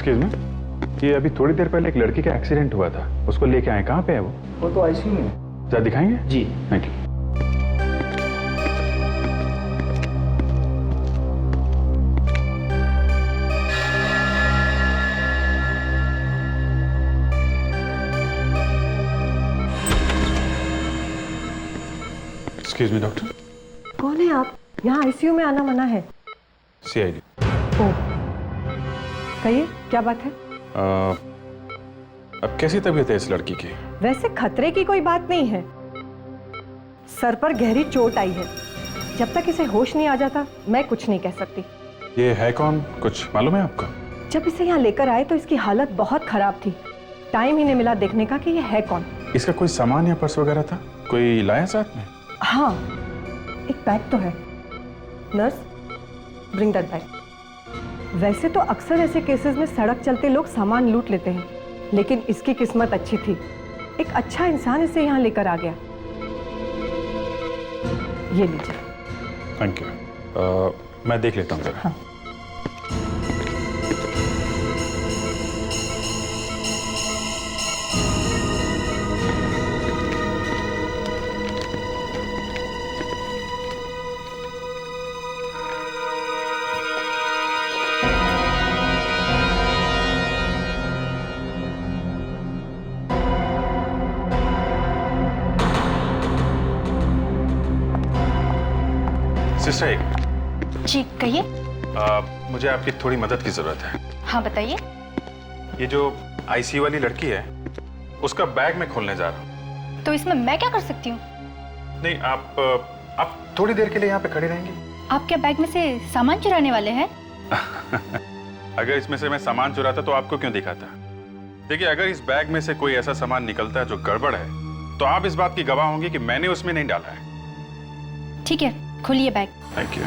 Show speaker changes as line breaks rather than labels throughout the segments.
Excuse me, ये अभी थोड़ी देर पहले एक लड़की का एक्सीडेंट हुआ था, उसको लेके आए, कहाँ पे है वो?
वो तो आईसीयू में है।
जरा दिखाएंगे?
जी
thank you. Excuse me doctor.
कौन है आप? यहाँ आईसीयू में आना मना है।
सीआईडी।
ओह, कहिए क्या बात है?
अब कैसी तबीयत है इस लड़की की?
वैसे खतरे की कोई बात नहीं है, सर पर गहरी चोट आई है। जब तक इसे होश नहीं आ जाता मैं कुछ नहीं कह सकती।
ये है कौन, कुछ मालूम है आपको?
जब इसे यहाँ लेकर आए तो इसकी हालत बहुत खराब थी। टाइम ही नहीं मिला देखने का कि ये है कौन।
इसका कोई सामान या पर्स वगैरह था? कोई लाया साथ में?
हाँ, एक बैग तो है। Nurse, bring that bag. वैसे तो अक्सर ऐसे केसेस में सड़क चलते लोग सामान लूट लेते हैं, लेकिन इसकी किस्मत अच्छी थी। एक अच्छा इंसान इसे यहाँ लेकर आ गया। ये लीजिए।
Thank you. मैं देख लेता हूँ जरा।
हाँ।
सिस्टर एक
जी कहिए।
मुझे आपकी थोड़ी मदद की जरूरत है।
हाँ बताइए।
ये जो आईसीयू वाली लड़की है, उसका बैग मैं खोलने जा रहा हूँ।
तो इसमें मैं क्या कर सकती हूँ?
नहीं, आप थोड़ी देर के लिए यहाँ पे खड़ी रहेंगी?
आप क्या बैग में से सामान चुराने वाले हैं?
अगर इसमें से मैं सामान चुराता तो आपको क्यों दिखाता? देखिए, अगर इस बैग में से कोई ऐसा सामान निकलता है जो गड़बड़ है, तो आप इस बात की गवाह होंगी कि मैंने उसमें नहीं डाला है।
ठीक है, खोलिए बैग।
Thank you.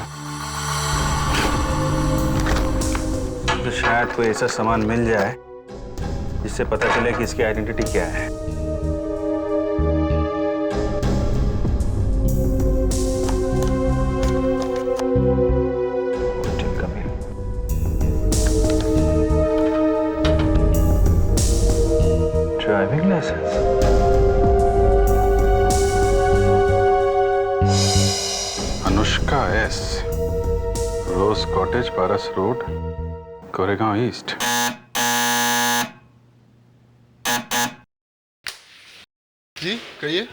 तो शायद कोई ऐसा सामान मिल जाए जिससे पता चले कि इसकी आइडेंटिटी क्या है। Driving licence.
Anushka S, Rose Cottage, Paras Road, Koregaon East.
जी कहिए।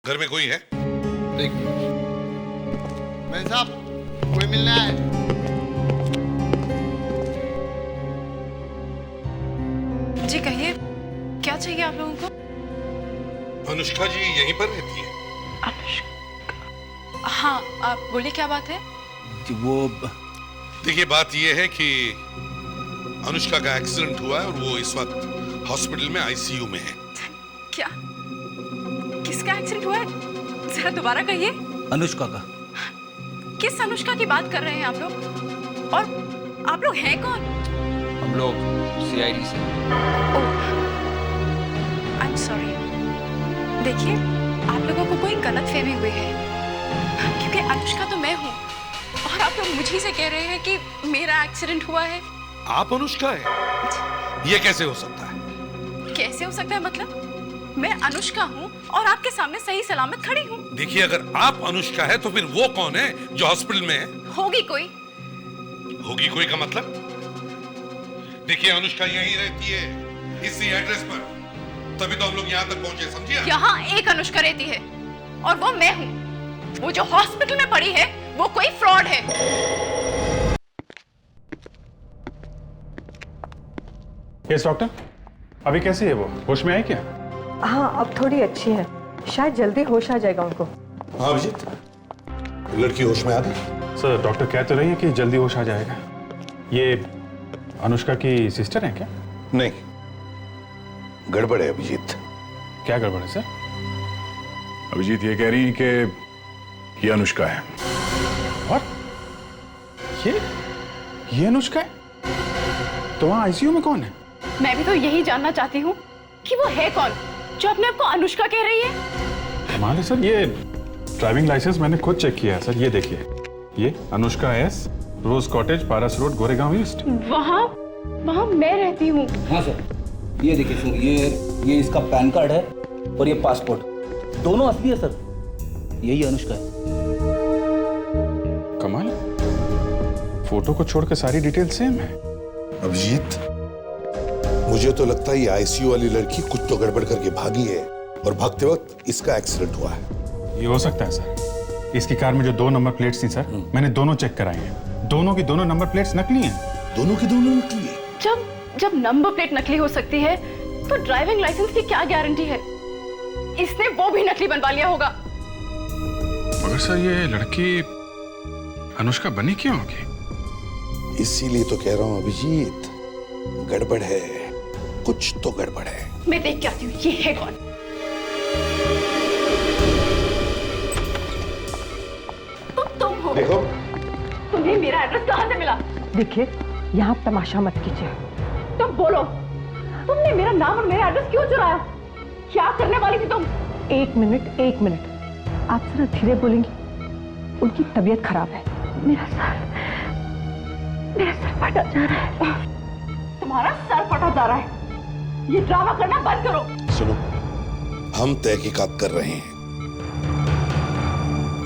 घर में कोई है?
एक मैं साहब, कोई मिलने आए?
जी कहिए, क्या चाहिए आप लोगों को?
अनुष्का जी यहीं पर रहती है?
अनुष्का? हाँ, आप बोलिए क्या बात है?
वो
देखिए, बात यह है कि अनुष्का का एक्सीडेंट हुआ है और वो इस वक्त हॉस्पिटल में आईसीयू में है।
क्या? किसका एक्सीडेंट हुआ है? जरा दोबारा कहिए।
अनुष्का का।
किस अनुष्का की बात कर रहे हैं आप लोग? और आप लोग हैं कौन?
हम लोग सीआईडी से।
I am sorry. देखिए, आप लोगों को कोई गलतफहमी हुई है, क्योंकि अनुष्का तो मैं हूँ और आप लोग मुझे से कह रहे हैं कि मेरा एक्सीडेंट हुआ है।
आप अनुष्का है? ये कैसे हो सकता है?
कैसे हो सकता है मतलब? मैं अनुष्का हूँ और आपके सामने सही सलामत खड़ी हूँ।
देखिए, अगर आप अनुष्का है तो फिर वो कौन है जो हॉस्पिटल में है?
होगी कोई।
होगी कोई का मतलब? देखिए, अनुष्का यहीं रहती है, इसी एड्रेस पर, तभी तो हम लोग यहाँ तक पहुंचे, समझिए?
यहाँ एक अनुष्का रहती है और वो मैं हूँ। वो जो हॉस्पिटल में पड़ी है वो कोई फ्रॉड है।
यस डॉक्टर, अभी कैसी है वो? होश में आई क्या?
हाँ, अब थोड़ी अच्छी है, शायद जल्दी होश आ जाएगा उनको।
हाँ अभिजीत, लड़की होश में आ गई?
सर, डॉक्टर कह तो रही है कि जल्दी होश आ जाएगा। ये अनुष्का की सिस्टर है क्या?
नहीं, गड़बड़ है अभिजीत।
क्या गड़बड़ है सर?
अभिजीत ये कह रही हैं कि ये अनुष्का है।
और ये अनुष्का है? तो वहाँ आईसीयू में कौन है?
मैं भी तो यही जानना चाहती हूँ कि वो है कौन जो अपने आप को अनुष्का कह रही है।
कमाल है सर, ये ड्राइविंग लाइसेंस मैंने खुद चेक किया है सर। ये देखिए, ये Anushka S, Rose Cottage, Paras road, Goregaon east.
वहाँ मैं रहती हूँ।
हाँ सर, ये देखिए सर, ये इसका पैन कार्ड है और ये पासपोर्ट, दोनों असली है सर। यही अनुष्का है।
कमाल, फोटो को छोड़कर सारी डिटेल सेम है।
अभिजीत, मुझे तो लगता है ये आईसीयू वाली लड़की कुछ तो गड़बड़ करके भागी है और भागते वक्त इसका एक्सीडेंट हुआ है।
ये हो सकता है सर। इसकी कार में जो 2 नंबर प्लेट्स थी सर, मैंने दोनों चेक कराई हैं। दोनों की दोनों नंबर प्लेट्स नकली हैं।
दोनों की दोनों नकली है?
जब नंबर प्लेट नकली हो सकती है तो ड्राइविंग लाइसेंस की क्या गारंटी है? इसने वो भी नकली बनवा लिया होगा।
मगर सर ये लड़की अनुष्का बनी क्यों होगी?
इसीलिए तो कह रहा हूं अभिजीत, गड़बड़ है, कुछ तो गड़बड़ है।
मैं देख के आती हूँ ये है कौन। तुम हो?
देखो,
तुम्हें मेरा एड्रेस कहाँ से मिला?
देखिए, यहाँ तमाशा मत कीजिए।
तुम बोलो, तुमने मेरा नाम और मेरा एड्रेस क्यों चुराया? क्या करने वाली थी तुम?
एक मिनट, आप जरा धीरे बोलेंगी। उनकी तबीयत खराब है। मेरा सर फटा जा रहा है।
तुम्हारा सर फटा जा रहा है। ये ड्रामा करना बंद करो।
सुनो, हम तहकीकात कर रहे हैं।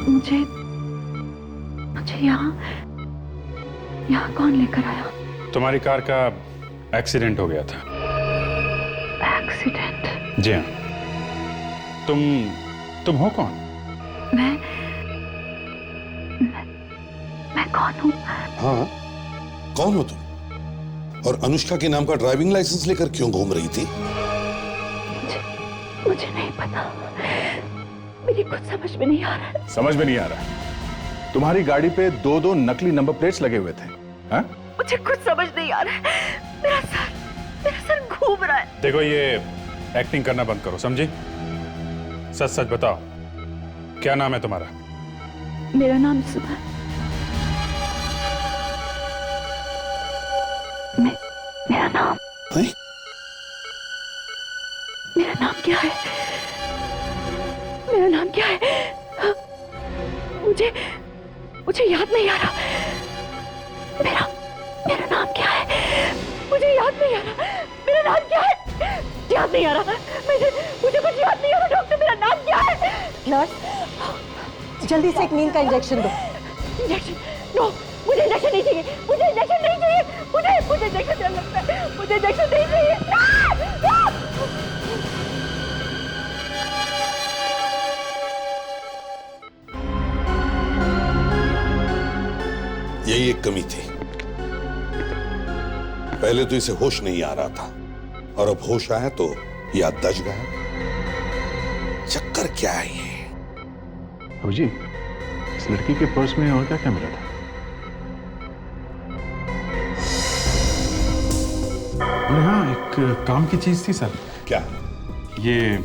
मुझे यहाँ कौन लेकर आया?
तुम्हारी कार का एक्सीडेंट हो गया था।
एक्सीडेंट?
जी हाँ। तुम हो कौन?
मैं कौन हूँ?
हाँ, कौन हो तुम? और अनुष्का के नाम का ड्राइविंग लाइसेंस लेकर क्यों घूम रही थी?
मुझे नहीं पता। मेरी कुछ समझ में नहीं आ रहा है।
समझ में नहीं आ रहा। तुम्हारी गाड़ी पे 2 नकली नंबर प्लेट्स लगे हुए थे। हाँ?
मुझे कुछ समझ नहीं आ रहा है। मेरा सर घूम रहा है।
देखो, ये एक्टिंग करना बंद करो, समझी? सच सच बताओ, क्या नाम है तुम्हारा?
मेरा नाम सुधा। मेरा नाम
है?
मेरा नाम क्या है? मेरा नाम क्या है? मुझे याद नहीं आ रहा। मेरा नाम क्या है? मुझे याद नहीं आ रहा। मेरा नाम क्या है? याद नहीं आ रहा। मुझे कुछ याद नहीं आ रहा। डॉक्टर, मेरा नाम क्या है?
नर्स, जल्दी से एक नींद का इंजेक्शन दो।
इंजेक्शन? नो, मुझे इंजेक्शन नहीं चाहिए। मुझे इंजेक्शन नहीं चाहिए। मुझे इंजेक्शन डर लगता है। मुझे इंजेक्शन नहीं चाहिए।
यही एक कमी थी। पहले तो इसे होश नहीं आ रहा था और अब होश आया तो याददाश्त गया। चक्कर क्या है ये?
अभिजी, इस लड़की के पर्स में और क्या क्या मिला था?
हाँ, एक काम की चीज थी सर।
क्या?
ये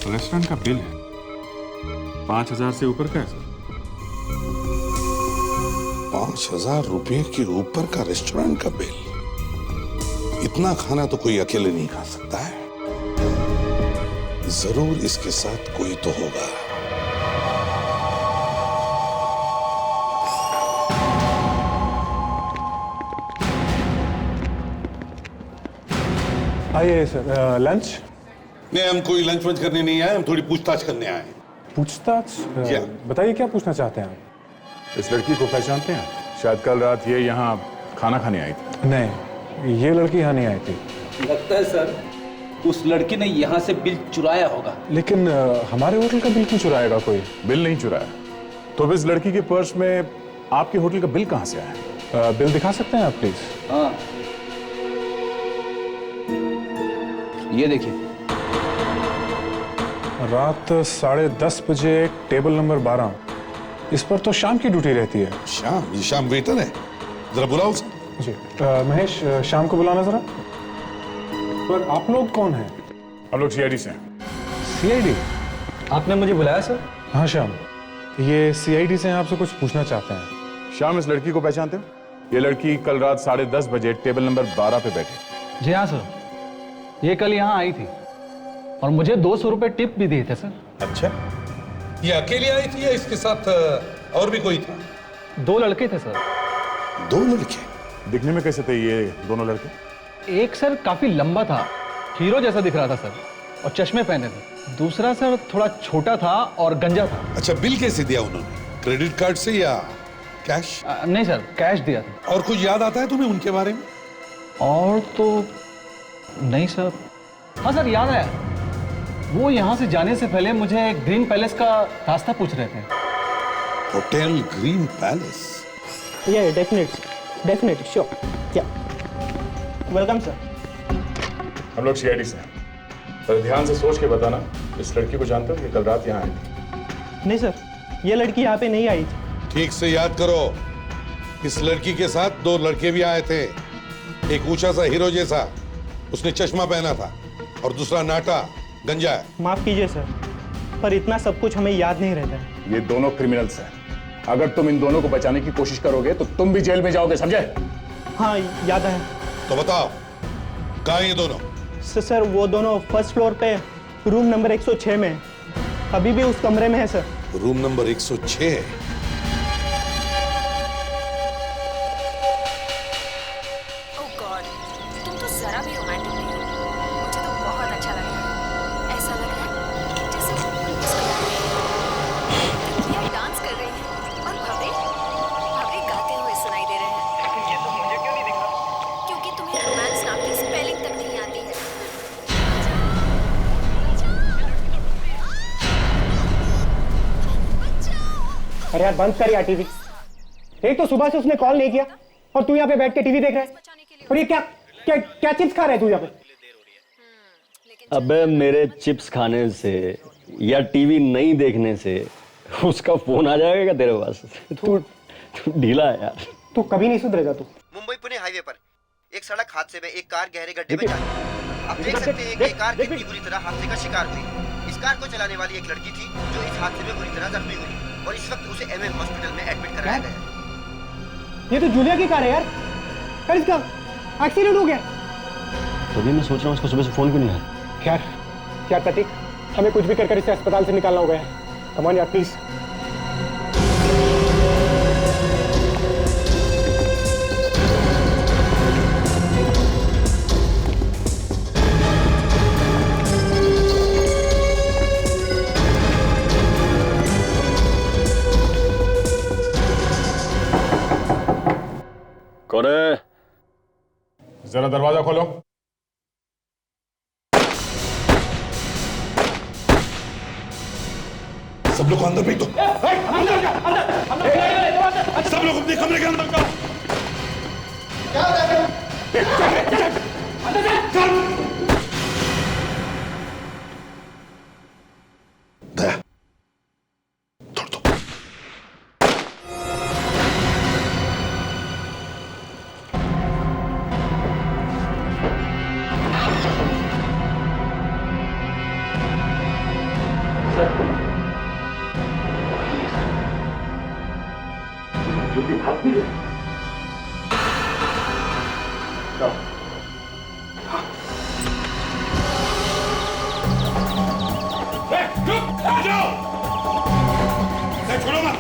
रेस्टोरेंट का बिल है, 5,000 से ऊपर का है सर।
5,000 रुपए के ऊपर का रेस्टोरेंट का बिल? इतना खाना तो कोई अकेले नहीं खा सकता है। जरूर इसके साथ कोई तो होगा।
आइए सर, लंच?
नहीं, हम कोई लंच वंच करने नहीं आए, हम थोड़ी पूछताछ करने आए हैं।
पूछताछ?
क्या?
बताइए क्या पूछना चाहते हैं आप?
इस लड़की को पहचानते हैं? शायद कल रात ये यहाँ खाना खाने आई थी।
नहीं, ये लड़की यहाँ नहीं आई थी।
लगता है सर उस लड़की ने यहाँ से बिल चुराया होगा।
लेकिन हमारे होटल का बिल क्यों चुराएगा कोई?
बिल नहीं चुराया तो इस लड़की के पर्स में आपके होटल का बिल कहाँ से आया?
बिल दिखा सकते हैं आप प्लीज?
हाँ, ये देखिए।
रात 10:30 बजे टेबल नंबर 12। इस पर तो शाम की ड्यूटी रहती है।
शाम? ये शाम वेटर है, जरा बुलाओ उसे।
जी महेश, शाम को बुलाना जरा। पर आप लोग कौन हैं?
हम लोग सीआईडी से हैं।
सीआईडी?
आपने मुझे बुलाया सर?
हाँ श्याम, ये सीआईडी से आपसे कुछ पूछना चाहते हैं।
शाम, इस लड़की को पहचानते हो? ये लड़की कल रात 10:30 बजे टेबल नंबर 12 पे बैठी।
जी हाँ सर, ये कल यहाँ आई थी और मुझे 200 रुपए टिप भी दिए थे सर।
अच्छा, ये अकेली आई थी या इसके साथ और भी कोई था?
2 लड़के थे सर।
2 लड़के?
दिखने में कैसे थे ये दोनों लड़के?
एक सर काफी लंबा था, हीरो जैसा दिख रहा था सर, और चश्मे पहने थे। दूसरा सर थोड़ा छोटा था और गंजा था।
अच्छा, बिल कैसे दिया उन्होंने? क्रेडिट कार्ड से या कैश?
नहीं सर, कैश दिया था।
और कुछ याद आता है तुम्हें उनके बारे में?
और तो नहीं सर। हाँ सर, याद आया, वो यहाँ से जाने से पहले मुझे ग्रीन पैलेस का रास्ता पूछ रहे थे।
Hotel green palace?
Yeah, definitely, sure. Yeah. Welcome, sir.
हम लोग सीआईडी से हैं। पर ध्यान से सोच के बताना, इस लड़की को जानते हो? ये कल रात यहाँ आई थी।
नहीं सर, ये लड़की यहाँ पे नहीं आई थी।
ठीक से याद करो, इस लड़की के साथ 2 लड़के भी आए थे। एक ऊंचा सा हीरो जैसा, उसने चश्मा पहना था, और दूसरा नाटा, गंजा है।
माफ कीजिए सर, पर इतना सब कुछ हमें याद नहीं रहता है।
ये दोनों क्रिमिनल्स हैं। अगर तुम इन दोनों को बचाने की कोशिश करोगे तो तुम भी जेल में जाओगे, समझे?
हाँ, याद है।
तो बताओ, कहाँ हैं ये दोनों?
सर, वो दोनों फर्स्ट फ्लोर पे रूम नंबर 106 में है। अभी भी उस कमरे में है सर।
Room number 106?
ओह गॉड, तुम तो जरा भी रोमांटिक नहीं हो। मुझे तो बहुत अच्छा लग रहा है। ऐसा लग रहा है जैसे ये डांस कर रही है और भवरे गाते हुए सुनाई दे रहे हैं। लेकिन ये तो मुझे क्यों नहीं दिख रहा? क्योंकि तुम्हें रोमांस नाम की स्पेलिंग तक नहीं आती है।
अरे यार, बंद कर यार टीवी। एक तो सुबह से उसने कॉल नहीं किया और तू यहाँ पे बैठ के टीवी देख रहा है। और ये क्या क्या क्या चिप्स खा रहा है तू यहाँ पे?
अबे मेरे चिप्स खाने से या टीवी नहीं देखने से उसका फोन आ जाएगा तेरे पास? तू ढीला है यार।
तू कभी नहीं सुधरेगा तू।
मुंबई पुणे हाईवे पर एक सड़क हादसे में एक कार गहरे गड्ढे में जा गई। आप देख सकते हैं कि ये कार कितनी बुरी तरह हादसे का शिकार हुई। इस कार को चलाने वाली एक लड़की थी जो इस हादसे में बुरी तरह जख्मी हुई और इस वक्त उसे एमएम हॉस्पिटल में एडमिट कराया गया है।
ये तो जूलिया की कार है यार। यार, इसका एक्सीडेंट हो गया।
तो भी मैं सोच रहा हूँ उसको सुबह से फोन क्यों नहीं आया।
यार प्रतीक, हमें कुछ भी कर इसे अस्पताल से निकालना होगा यार। कम ऑन यार, प्लीज।
कौन है?
जरा दरवाजा खोलो।
सब लोग अंदर भेज दो। सब लोग अपने कमरे के अंदर जाओ। दया, छोड़ दो। छोड़ो मत।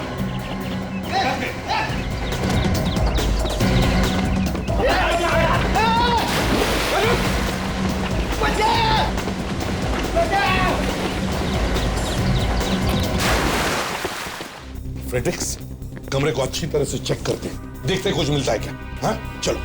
फ्रेडरिक्स, कमरे को अच्छी तरह से चेक करते हैं, देखते कुछ मिलता है क्या। हाँ, चलो।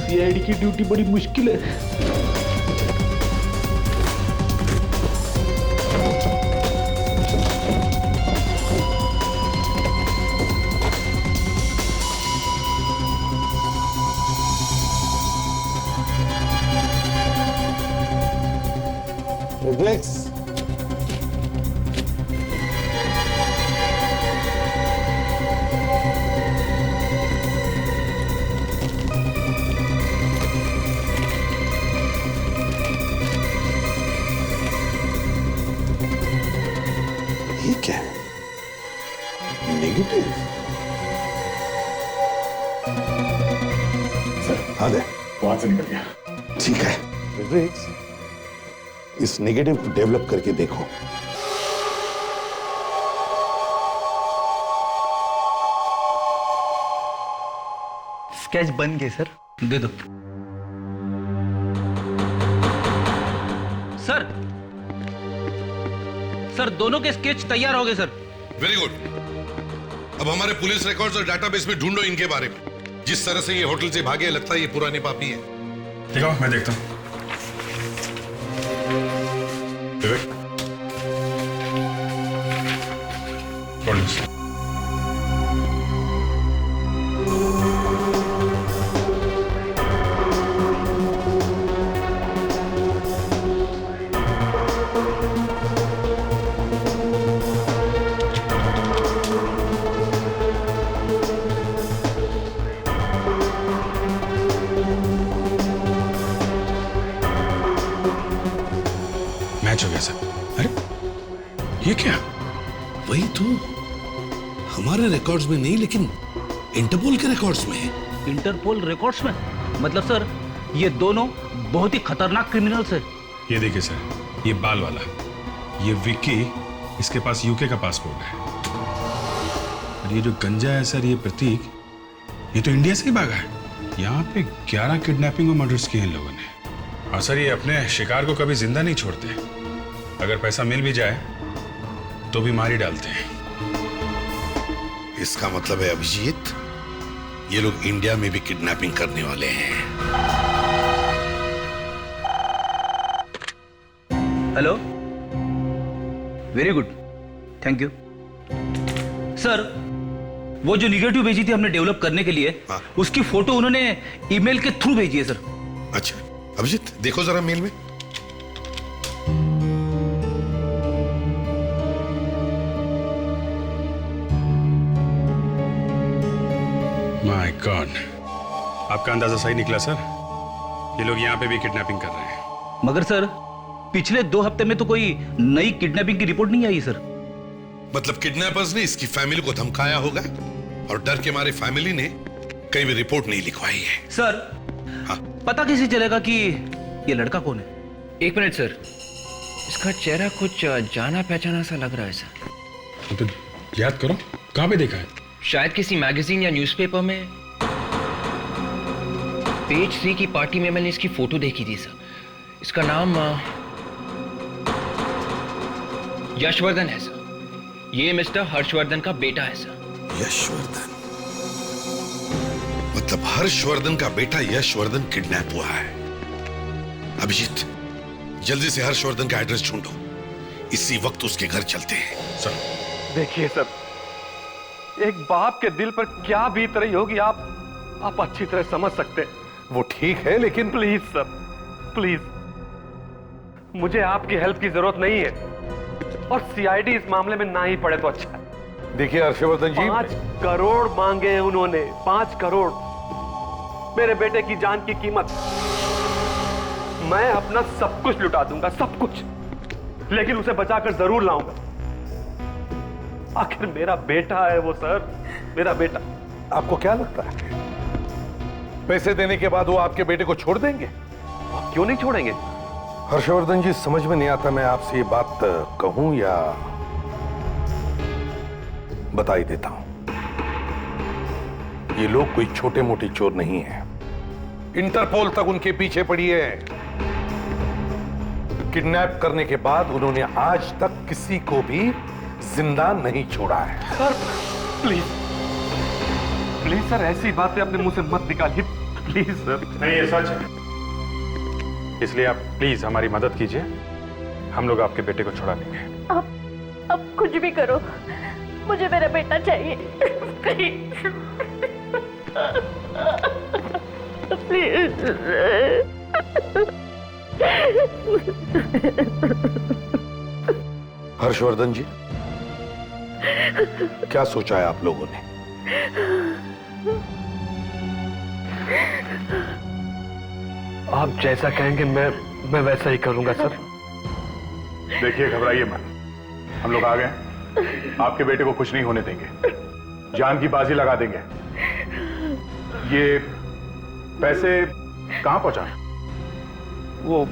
सीआईडी की ड्यूटी बड़ी मुश्किल है।
रिलैक्स। ये क्या है? नेगेटिव।
सर,
हाँ दे।
वहां से निकल गया।
ठीक है।
रिलैक्स।
इस नेगेटिव को डेवलप करके देखो।
स्केच बन गए सर, दे दो। सर सर दोनों के स्केच तैयार हो गए सर।
Very good. अब हमारे पुलिस रिकॉर्ड्स और डाटाबेस में ढूंढो इनके बारे में। जिस तरह से ये होटल से भागे, लगता है ये पुराने पापी है।
ठीक है, मैं देखता हूँ। विवेक, मैच हो गया सर। अरे ये क्या?
वही तो, हमारे रिकॉर्ड्स में नहीं लेकिन इंटरपोल के रिकॉर्ड्स में है।
इंटरपोल रिकॉर्ड्स में? मतलब सर ये दोनों बहुत ही खतरनाक क्रिमिनल्स है।
ये देखिए सर, ये बाल वाला, ये विक्की, इसके पास यूके का पासपोर्ट है। और ये जो गंजा है सर, ये प्रतीक, ये तो इंडिया से ही भागा है। यहाँ पे 11 किडनैपिंग और मर्डर्स किए इन लोगों ने। और सर ये अपने शिकार को कभी जिंदा नहीं छोड़ते। अगर पैसा मिल भी जाए तो भी मार ही डालते हैं।
इसका मतलब है अभिजीत, ये लोग इंडिया में भी किडनैपिंग करने वाले हैं।
Hello, very good, thank you sir. वो जो निगेटिव भेजी थी हमने डेवलप करने के लिए, उसकी फोटो उन्होंने ईमेल के थ्रू भेजी है सर।
अच्छा अभिजीत, देखो जरा मेल में।
माय गॉड, आपका अंदाजा सही निकला सर। ये लोग यहाँ पे भी किडनैपिंग कर रहे हैं।
मगर सर पिछले 2 हफ्ते में तो कोई नई किडनैपिंग की रिपोर्ट नहीं आई सर।
मतलब किडनैपर्स ने इसकी फैमिली को धमकाया होगा और डर के मारे फैमिली ने कहीं भी रिपोर्ट नहीं लिखवाई है।
सर पता कैसे चलेगा कि ये लड़का कौन है?
1 मिनट सर, इसका चेहरा कुछ जाना पहचाना सा लग रहा है सर।
तो याद करो, कहाँ पे देखा है?
शायद किसी मैगजीन या न्यूज़पेपर में। पेज 3 की पार्टी में मैंने इसकी फोटो देखी थी सर। इसका नाम यशवर्धन है सर। ये मिस्टर हर्षवर्धन का बेटा है सर।
यशवर्धन? मतलब हर्षवर्धन का बेटा यशवर्धन किडनैप हुआ है। अभिजीत, जल्दी से हर्षवर्धन का एड्रेस ढूंढो। इसी वक्त उसके घर चलते हैं। सर
देखिए सर, एक बाप के दिल पर क्या बीत रही होगी आप अच्छी तरह समझ सकते हैं।
वो ठीक है, लेकिन
प्लीज सर, प्लीज, मुझे आपकी हेल्प की जरूरत नहीं है। और सीआईडी इस मामले में ना ही पड़े तो अच्छा है।
देखिए हर्षवर्धन जी,
5 करोड़ मांगे हैं उन्होंने, 5 करोड़ मेरे बेटे की जान की कीमत। मैं अपना सब कुछ लुटा दूंगा, सब कुछ, लेकिन उसे बचाकर जरूर लाऊंगा। आखिर मेरा बेटा है वो सर, मेरा बेटा।
आपको क्या लगता है पैसे देने के बाद वो आपके बेटे को छोड़ देंगे?
क्यों नहीं छोड़ेंगे?
हर्षवर्धन जी, समझ में नहीं आता मैं आपसे ये बात कहूं या बता ही देता हूं। ये लोग कोई छोटे मोटे चोर नहीं है। इंटरपोल तक उनके पीछे पड़ी है। किडनैप करने के बाद उन्होंने आज तक किसी को भी जिंदा नहीं छोड़ा है।
सर प्लीज, प्लीज सर, ऐसी बातें अपने मुंह से मत निकालिए, प्लीज सर।
नहीं, ये सच है, इसलिए आप प्लीज हमारी मदद कीजिए। हम लोग आपके बेटे को छुड़ा देंगे।
अब कुछ भी करो, मुझे मेरा बेटा चाहिए, प्लीज प्लीज।
हर्षवर्धन जी, क्या सोचा है आप लोगों ने?
आप जैसा कहेंगे मैं वैसा ही करूंगा सर।
देखिए, घबराइए मत, हम लोग आ गए। आपके बेटे को कुछ नहीं होने देंगे, जान की बाजी लगा देंगे। ये पैसे कहां पहुंचा?
वो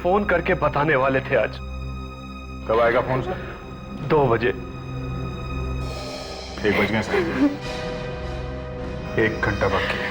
फोन करके बताने वाले थे आज।
कब आएगा फोन सर?
2 बजे।
1 बज गए सर। 1 घंटा बाकी है।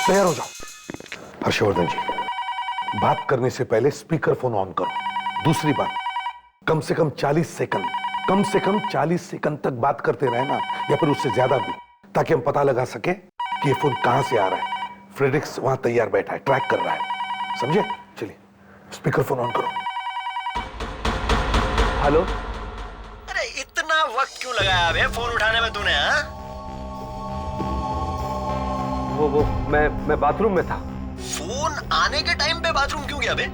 तैयार हो जाओ। हर्षवर्धन जी, बात करने से पहले स्पीकर फोन ऑन करो। दूसरी बात, कम से कम 40 सेकंड तक बात करते रहे ना, या फिर उससे ज्यादा भी, ताकि हम पता लगा सके कि ये फोन कहां से आ रहा है। फ्रेडरिक्स वहां तैयार बैठा है, ट्रैक कर रहा है, समझे? चलिए स्पीकर फोन ऑन करो।
हेलो।
अरे इतना वक्त क्यों लगाया बे फोन उठाने में तूने?
वो मैं बाथरूम में था।
फोन आने के टाइम पे बाथरूम क्यों गया बे?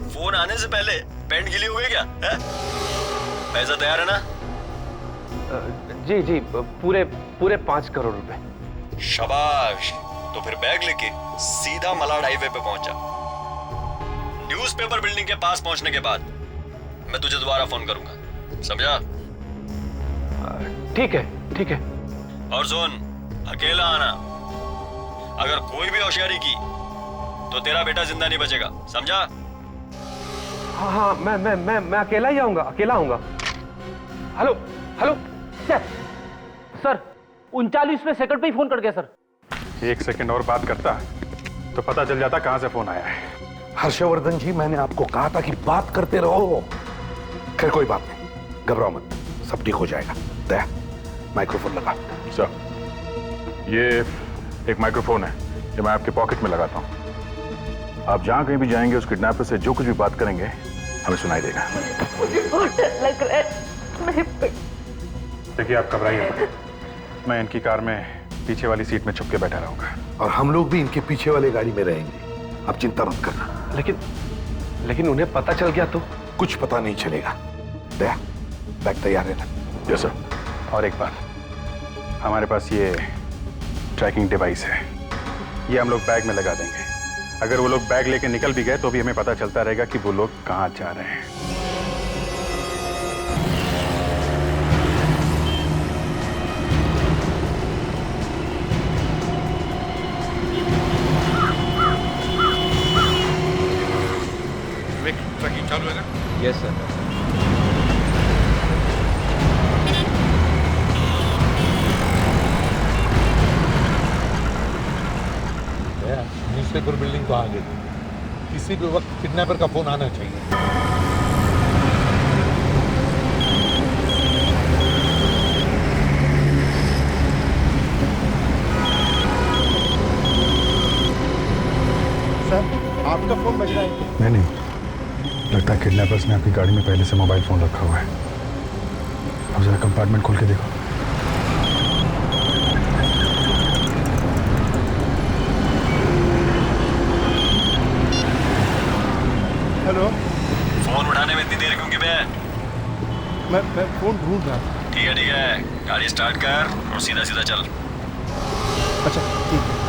फोन आने से पहले पैंट गीली हो गई क्या? पैसा तैयार है ना?
जी पूरे 5 करोड़ रुपए।
शाबाश। तो फिर बैग लेके सीधा मलाड हाईवे पे पहुंचा। न्यूज़पेपर बिल्डिंग के पास पहुंचने के बाद मैं तुझे दोबारा फोन करूंगा, समझा?
ठीक है।
और सुन, अकेला आना। अगर कोई भी होशियारी की तो तेरा बेटा जिंदा नहीं बचेगा, समझा?
हाँ, मैं अकेला ही आऊंगा, अकेला आऊंगा। हेलो सर 39वें सेकंड पे ही फोन कर गया सर।
1 सेकंड और बात करता तो पता चल जाता कहां से फोन आया है।
हर्षवर्धन जी, मैंने आपको कहा था कि बात करते रहो। खैर कोई बात नहीं, घबराओ मत, सब ठीक हो जाएगा। दया, माइक्रोफोन लगा।
सर, ये एक माइक्रोफोन है, ये मैं आपके पॉकेट में लगाता हूं। आप जहां कहीं भी जाएंगे, उस किडनैपर से जो कुछ भी बात करेंगे हमें सुनाई देगा।
मुझे बहुत डर लग रहा है।
देखिए, आप घबराइए मत। मैं इनकी कार में पीछे वाली सीट में छुप के बैठा रहूंगा,
और हम लोग भी इनके पीछे वाली गाड़ी में रहेंगे। आप चिंता मत करना।
लेकिन उन्हें पता चल गया तो?
कुछ पता नहीं चलेगा। दया, बैग तैयार है ना?
Yes sir.
और एक बात, हमारे पास ये ट्रैकिंग डिवाइस है, ये हम लोग बैग में लगा देंगे। अगर वो लोग बैग लेके निकल भी गए तो भी हमें पता चलता रहेगा कि वो लोग कहां जा रहे हैं।
ट्रैकिंग चालू है ना?
Yes sir.
न्यूज़पेपर बिल्डिंग तो आ गई। किसी भी वक्त किडनैपर का फोन आना चाहिए।
सर, आपका फोन बज रहा है।
नहीं, लगता है किडनैपर्स ने आपकी गाड़ी में पहले से मोबाइल फोन रखा हुआ है। अब जरा कंपार्टमेंट खोल के देखो।
हेलो।
फोन उठाने में इतनी देर क्यों की बे?
मैं फोन ढूंढ रहा था।
ठीक है, गाड़ी स्टार्ट कर और सीधा चल।
अच्छा ठीक है।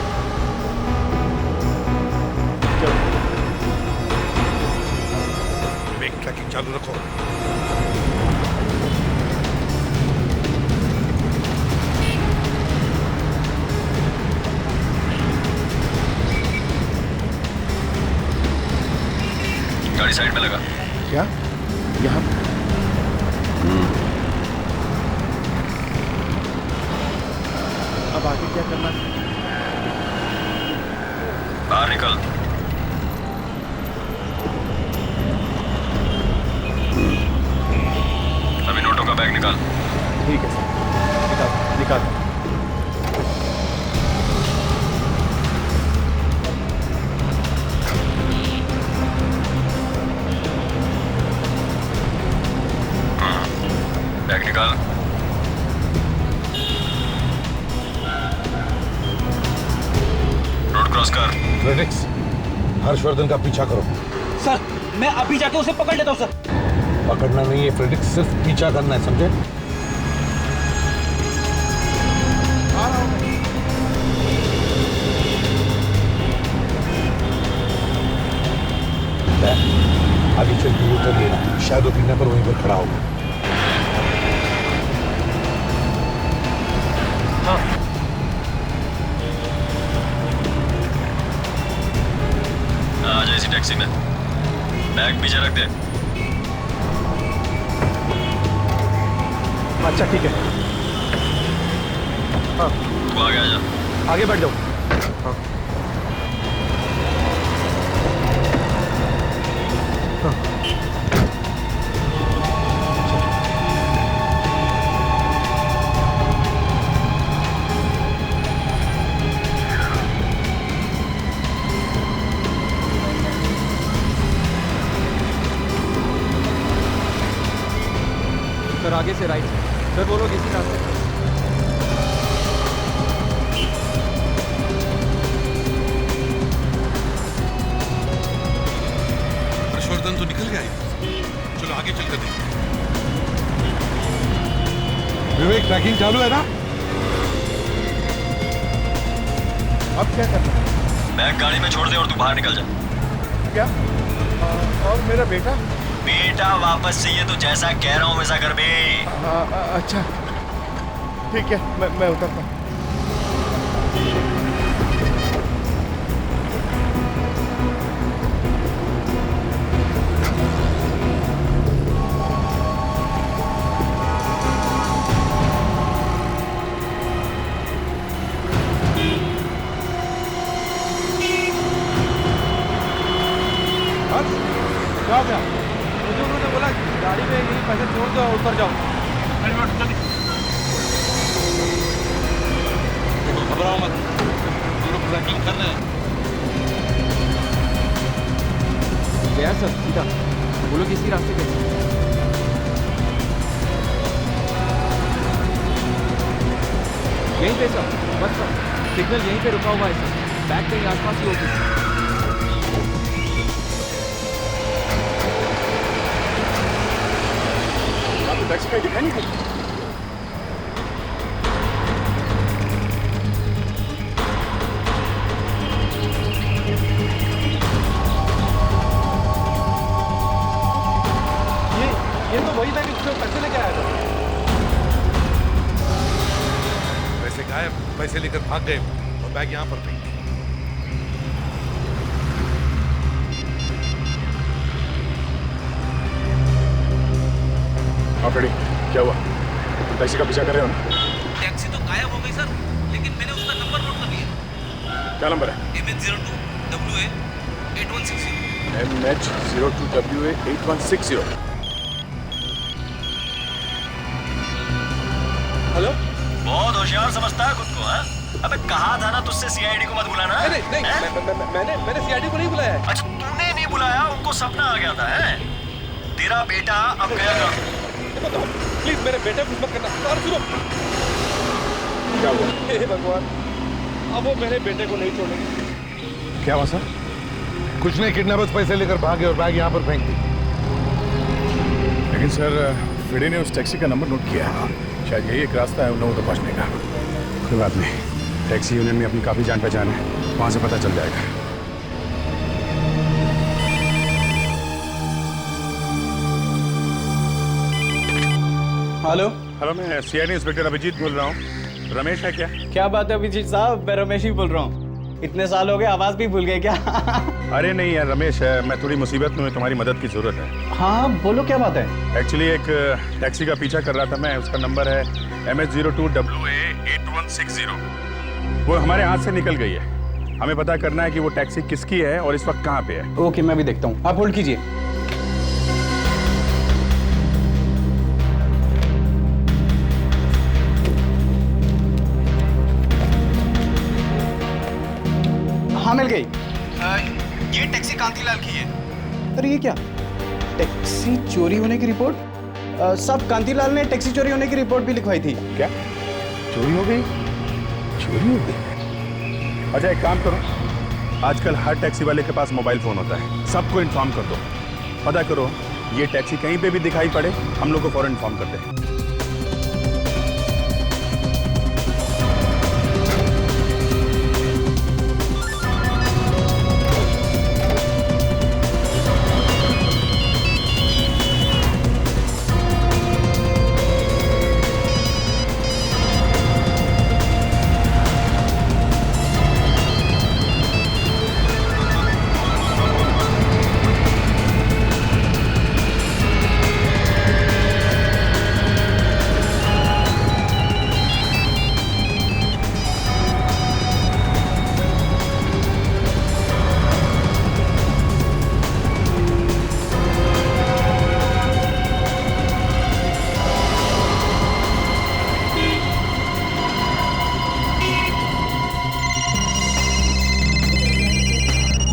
ट्रैकिंग चालू रखो।
गाड़ी साइड में लगा।
क्या? यहाँ? अब आगे क्या करना है?
बाहर निकल। अभी नोटों का बैग निकाल।
ठीक है सर, निकाल।
निकाल। रोड क्रॉस कर।
फ्रेडिक्स, हर्षवर्धन का पीछा करो।
सर मैं अभी जाके उसे पकड़ लेता हूँ सर।
पकड़ना नहीं है फ्रेडिक्स, सिर्फ पीछा करना है, समझे? आगे चल के उतर लेना, शायद वो किडनैपर वहीं पर खड़ा होगा।
आ जा इसी टैक्सी में, बैग पीछे रख दे।
अच्छा ठीक है। हाँ
तू आगे आ जा।
आगे बढ़ जाओ। हाँ
सर आगे से राइट। सर वो लोग इसी रास्ते पर।
हर्षवर्धन तो निकल गया है। चलो आगे चलकर देखते हैं। विवेक, ट्रैकिंग चालू है ना? अब क्या करना?
बैग गाड़ी में छोड़ दे और तू बाहर निकल जा।
क्या? और मेरा बेटा?
बेटा वापस चाहिए तो जैसा कह रहा हूँ वैसा कर बे।
अच्छा ठीक है, मैं उतरता हूँ।
क्या क्या? मुझे उन्होंने बोला गाड़ी में यही पैसे छोड़ दो और ऊपर जाओ।
घबराओ मत, हम लोग ट्रैकिंग कर रहे हैं।
गया सर सीधा, वो लोग इसी रास्ते पे। यहीं पे सर, बस सर सिग्नल यहीं पे रुका हुआ है सर। बैग कहीं आसपास ही होगी।
टैक्सी का दिखाई नहीं कुछ।
ये तो वही था कि उसमें पैसे लेके आया था।
पैसे गायब, पैसे लेकर भाग गए और बैग यहाँ पर फेंक दिया।
हाँ फ्रेडी, क्या हुआ? टैक्सी का पीछा कर रहे हो ना?
टैक्सी तो गायब हो गई सर, लेकिन मैंने उसका नंबर नोट कर लिया।
क्या नंबर है?
MH02WA 8160।
MH02WA 8160।
हेलो?
बहुत होशियार समझता है खुद को, हाँ? अबे कहा था ना तुझसे सीआईडी को मत बुलाना।
नहीं, मैंने सीआईडी को नहीं बुलाया है।
अच्छा तूने नहीं बुलाया, उनको सपना आ गया था, है? तेरा बेटा अब गया था।
प्लीज मेरे बेटे को मत करना। और सुनो,
क्या हुआ?
हे भगवान, अब वो मेरे बेटे को नहीं छोड़ेंगे।
क्या हुआ सर?
कुछ नहीं, किडनैपर्स पैसे लेकर भागे और बैग यहाँ पर फेंक दी।
लेकिन सर फ्रेडी ने उस टैक्सी का नंबर नोट किया है। शायद यही एक रास्ता है उन लोगों तक पहुँचने का। कोई बात नहीं, टैक्सी यूनियन में अपनी काफ़ी जान पहचान है, वहाँ से पता चल जाएगा।
हेलो
हेलो, मैं सीआईडी इंस्पेक्टर अभिजीत बोल रहा हूँ। रमेश है क्या?
क्या बात है अभिजीत साहब, मैं रमेश ही बोल रहा हूँ। इतने साल हो गए, आवाज भी भूल गए क्या?
अरे नहीं यार रमेश है, मैं थोड़ी मुसीबत में हूँ, तुम्हारी मदद की जरूरत है।
हाँ बोलो, क्या बात है?
एक्चुअली एक टैक्सी का पीछा कर रहा था मैं, उसका नंबर है MH02WA 8160। वो हमारे हाथ से निकल गई है। हमें पता करना है कि वो टैक्सी किसकी है और इस वक्त कहाँ पे है।
ओके, मैं भी देखता हूँ, आप होल्ड कीजिए। हाँ मिल गई।
ये टैक्सी कांतीलाल की है।
अरे ये क्या, टैक्सी चोरी होने की रिपोर्ट? साहब कांतीलाल ने टैक्सी चोरी होने की रिपोर्ट भी लिखवाई थी।
क्या चोरी हो गई? चोरी हो गई? अच्छा एक काम करो, आजकल हर टैक्सी वाले के पास मोबाइल फोन होता है, सबको इन्फॉर्म कर दो। पता करो ये टैक्सी कहीं पे भी दिखाई पड़े, हम लोग को फौरन इन्फॉर्म करते हैं।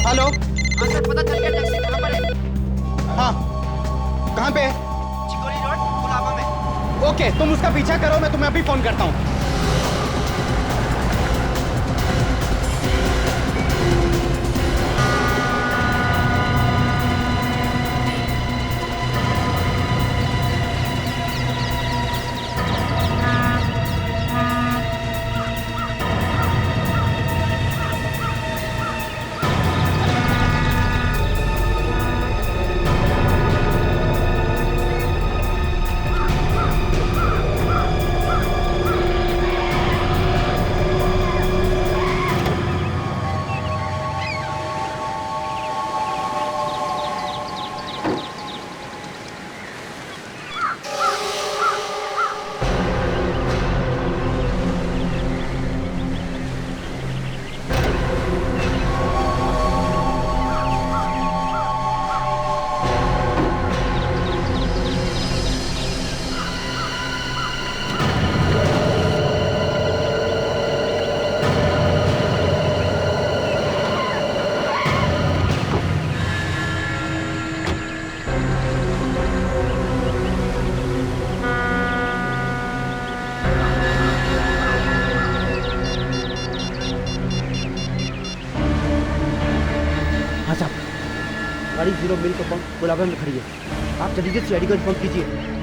हेलो।
हाँ सर, पता चल गया टैक्सी कहाँ पर है।
हाँ कहाँ पे है?
चिकोरी रोड गुलाबा में।
ओके तुम उसका पीछा करो, मैं तुम्हें अभी फोन करता हूँ।
गाड़ी 0 मिल का पंप गुलाबा में खड़ी है, आप जल्दी से सीआईडी को इन्फॉर्म कीजिए।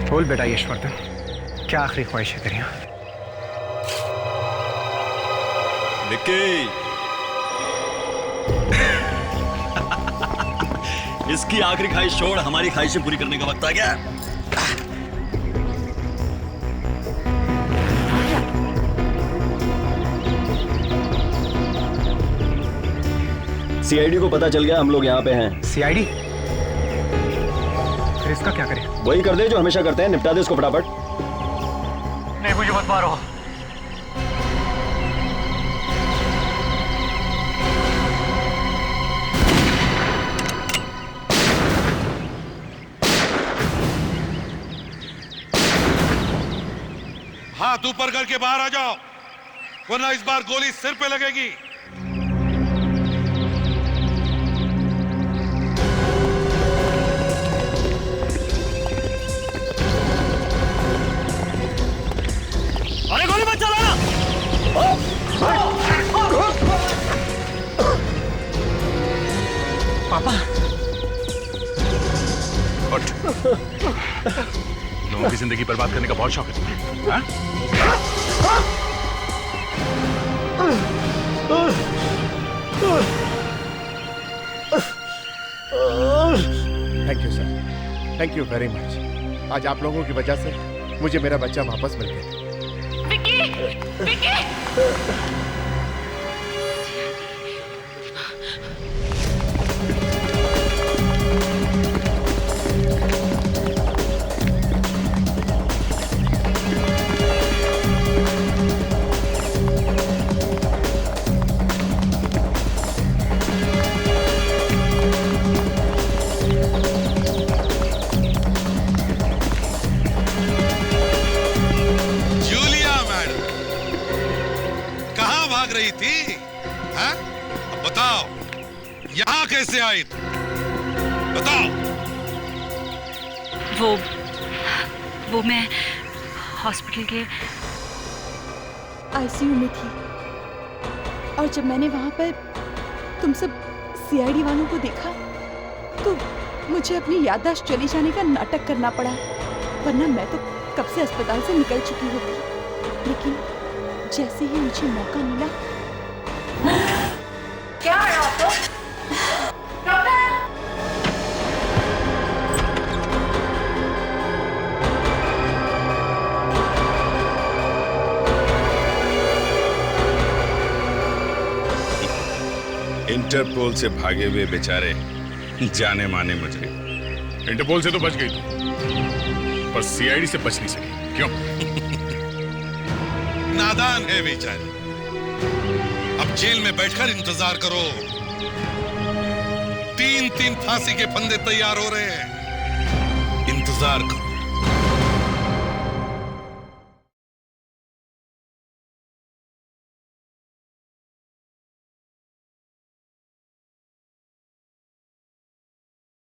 बोल बेटा यशवर्धन, क्या आखिरी ख्वाहिश है तेरी?
विक्की इसकी आखिरी ख्वाहिश छोड़, हमारी ख्वाहिशें पूरी करने का वक्त आ गया। सीआईडी को पता चल गया हम लोग यहाँ पे हैं।
सीआईडी? फिर इसका क्या करें?
वही कर दे जो हमेशा करते हैं, निपटा दे इसको फटाफट।
नहीं मुझे मत मारो।
हाथ ऊपर करके बाहर आ जाओ, वरना इस बार गोली सिर पे लगेगी।
अरे गोली मत चलाना।
पापा
उठ। लोगों की जिंदगी बर्बाद करने का बहुत शौक है तुम्हें, हाँ?
Thank you sir, thank you very much. आज आप लोगों की वजह से मुझे मेरा बच्चा वापस मिल गया।
विक्की!
विकी!
जूलिया मैडम कहां भाग रही थी? हैं? अब बताओ यहां कैसे आई तुम? बताओ।
वो मैं हॉस्पिटल के आईसीयू में थी और जब मैंने वहां पर तुम सब सीआईडी वालों को देखा तो मुझे अपनी याददाश्त चली जाने का नाटक करना पड़ा, वरना मैं तो कब से अस्पताल से निकल चुकी होती। लेकिन जैसे ही मुझे मौका मिला।
क्या है आपको? डॉक्टर!
इंटरपोल से भागे हुए बेचारे जाने माने मुजरिम।
इंटरपोल से तो बच गई तू, पर सीआईडी से बच नहीं सकी। क्यों?
नादान है बेचारी। अब जेल में बैठकर इंतजार करो। 3-3 फांसी के फंदे तैयार हो रहे हैं, इंतजार करो।